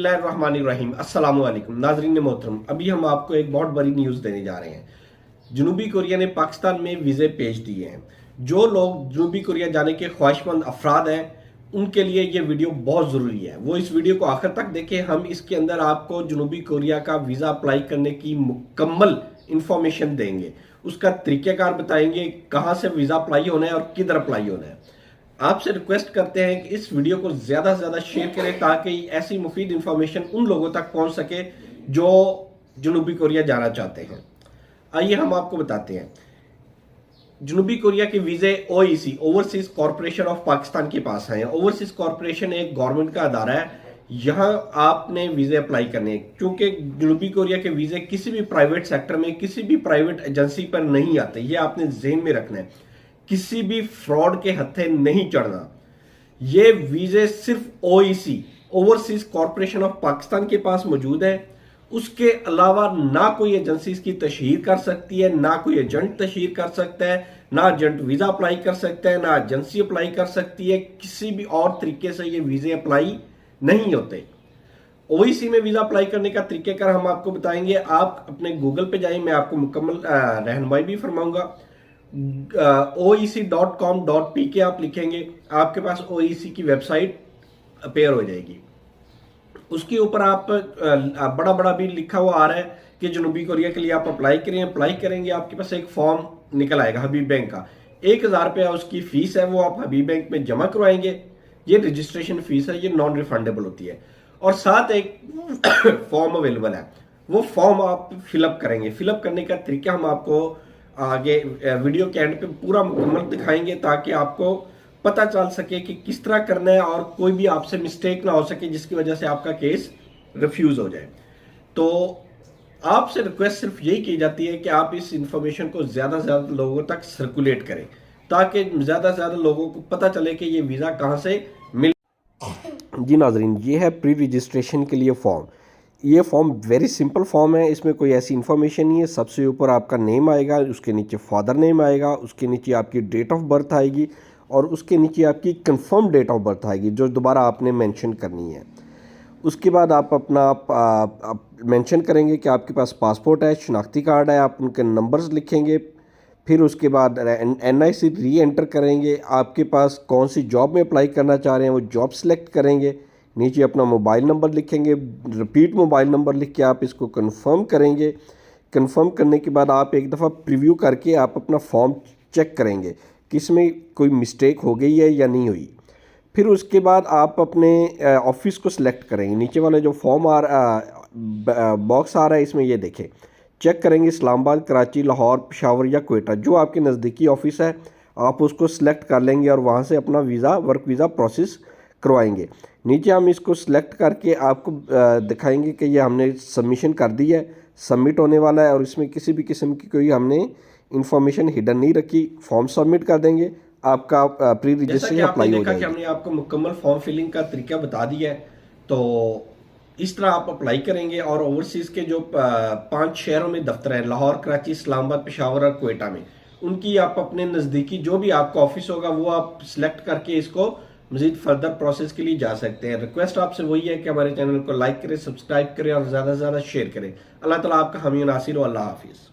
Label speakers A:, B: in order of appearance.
A: बिस्मिल्लाहिर्रहमानिर्रहीम अस्सलाम वालेकुम नाजरीन मोहतरम। अभी हम आपको एक बहुत बड़ी न्यूज़ देने जा रहे हैं। जनूबी कोरिया ने पाकिस्तान में वीज़े भेज दिए हैं। जो लोग जनूबी कोरिया जाने के ख्वाहिशमंद अफराद हैं उनके लिए ये वीडियो बहुत ज़रूरी है। वो इस वीडियो को आखिर तक देखें। हम इसके अंदर आपको जनूबी कोरिया का वीज़ा अप्लाई करने की मुकम्मल इंफॉर्मेशन देंगे, उसका तरीक़ाकार बताएंगे, कहाँ से वीज़ा अप्लाई होना है और किधर अप्लाई होना है। आपसे रिक्वेस्ट करते हैं कि इस वीडियो को ज़्यादा से ज़्यादा शेयर करें ताकि ऐसी मुफीद इंफॉर्मेशन उन लोगों तक पहुंच सके जो जनूबी कोरिया जाना चाहते हैं। आइए हम आपको बताते हैं। जनूबी कोरिया के वीज़े ओईसी ओवरसीज कॉरपोरेशन ऑफ पाकिस्तान के पास हैं। ओवरसीज कॉरपोरेशन एक गवर्नमेंट का अदारा है। यहाँ आपने वीज़े अप्लाई करने हैं क्योंकि जनूबी कोरिया के वीज़े किसी भी प्राइवेट सेक्टर में किसी भी प्राइवेट एजेंसी पर नहीं आते। ये आपने ज़हन में रखना है। किसी भी फ्रॉड के हत्थे नहीं चढ़ना। ये वीजे सिर्फ ओईसी ओवरसीज कॉरपोरेशन ऑफ पाकिस्तान के पास मौजूद है। उसके अलावा ना कोई एजेंसी इसकी तशहीर कर सकती है, ना कोई एजेंट तशहीर कर सकता है, ना एजेंट वीजा अप्लाई कर सकता है, ना एजेंसी अप्लाई कर सकती है। किसी भी और तरीके से ये वीजे अप्लाई नहीं होते। ओईसी में वीजा अप्लाई करने का तरीकेकार हम आपको बताएंगे। आप अपने गूगल पे जाएं, मैं आपको मुकम्मल रहनुमाई भी फरमाऊंगा। oec.com.pk आप लिखेंगे, आपके पास ओईसी की वेबसाइट अपेयर हो जाएगी। उसके ऊपर आप बड़ा बड़ा भी लिखा हुआ आ रहा है कि जनूबी कोरिया के लिए आप अप्लाई करेंगे। आपके पास एक फॉर्म निकल आएगा हबीब बैंक का। 1000 रुपया उसकी फीस है, वो आप हबीब बैंक में जमा करवाएंगे। ये रजिस्ट्रेशन फीस है, ये नॉन रिफंडेबल होती है। और साथ एक फॉर्म अवेलेबल है, वो फॉर्म आप फिलअप करेंगे। फिलअप करने का तरीका हम आपको आगे वीडियो के एंड पे पूरा मुकम्मल दिखाएंगे ताकि आपको पता चल सके कि किस तरह करना है और कोई भी आपसे मिस्टेक ना हो सके जिसकी वजह से आपका केस रिफ्यूज हो जाए। तो आपसे रिक्वेस्ट सिर्फ यही की जाती है कि आप इस इंफॉर्मेशन को ज़्यादा से ज़्यादा लोगों तक सर्कुलेट करें ताकि ज़्यादा से ज़्यादा लोगों को पता चले कि ये वीज़ा कहाँ से मिल। जी नाजरीन, ये है प्री रजिस्ट्रेशन के लिए फॉर्म। ये फॉर्म वेरी सिंपल फॉर्म है, इसमें कोई ऐसी इन्फॉर्मेशन नहीं है। सबसे ऊपर आपका नेम आएगा, उसके नीचे फादर नेम आएगा, उसके नीचे आपकी डेट ऑफ बर्थ आएगी और उसके नीचे आपकी कंफर्म डेट ऑफ बर्थ आएगी जो दोबारा आपने मेंशन करनी है। उसके बाद आप अपना आप मेंशन करेंगे कि आपके पास पासपोर्ट है, शनाख्ती कार्ड है, आप उनके नंबर्स लिखेंगे। फिर उसके बाद NIC री एंटर करेंगे। आपके पास कौन सी जॉब में अप्लाई करना चाह रहे हैं वो जॉब सेलेक्ट करेंगे। नीचे अपना मोबाइल नंबर लिखेंगे, रिपीट मोबाइल नंबर लिख के आप इसको कंफर्म करेंगे। कंफर्म करने के बाद आप एक दफ़ा प्रीव्यू करके आप अपना फॉर्म चेक करेंगे कि इसमें कोई मिस्टेक हो गई है या नहीं हुई। फिर उसके बाद आप अपने ऑफिस को सिलेक्ट करेंगे। नीचे वाला जो फॉर्म बॉक्स आ रहा है इसमें ये देखें, चेक करेंगे इस्लामाबाद, कराची, लाहौर, पेशावर या कोयटा, जो आपके नज़दीकी ऑफिस है आप उसको सिलेक्ट कर लेंगे और वहाँ से अपना वीज़ा वर्क वीज़ा प्रोसेस करवाएंगे। नीचे हम इसको सिलेक्ट करके आपको दिखाएंगे कि ये हमने सबमिशन कर दी है, सबमिट होने वाला है और इसमें किसी भी किस्म की कोई हमने इंफॉर्मेशन हिडन नहीं रखी। फॉर्म सबमिट कर देंगे, आपका प्री रजिस्ट्रेशन अप्लाई हो जाएगा। हमने आपको मुकम्मल फॉर्म फिलिंग का तरीका बता दिया है, तो इस तरह आप अप्लाई करेंगे। और ओवरसीज के जो 5 शहरों में दफ्तर है, लाहौर, कराची, इस्लामाबाद, पेशावर और कोयटा में, उनकी आप अपने नज़दीकी जो भी आपका ऑफिस होगा वो आप सिलेक्ट करके इसको मजीद फर्दर प्रोसेस के लिए जा सकते हैं। रिक्वेस्ट आपसे वही है कि हमारे चैनल को लाइक करें, सब्सक्राइब करें और ज़्यादा से ज़्यादा शेयर करें। अल्लाह ताला आपका हामी नासिर और अल्लाह हाफिज़।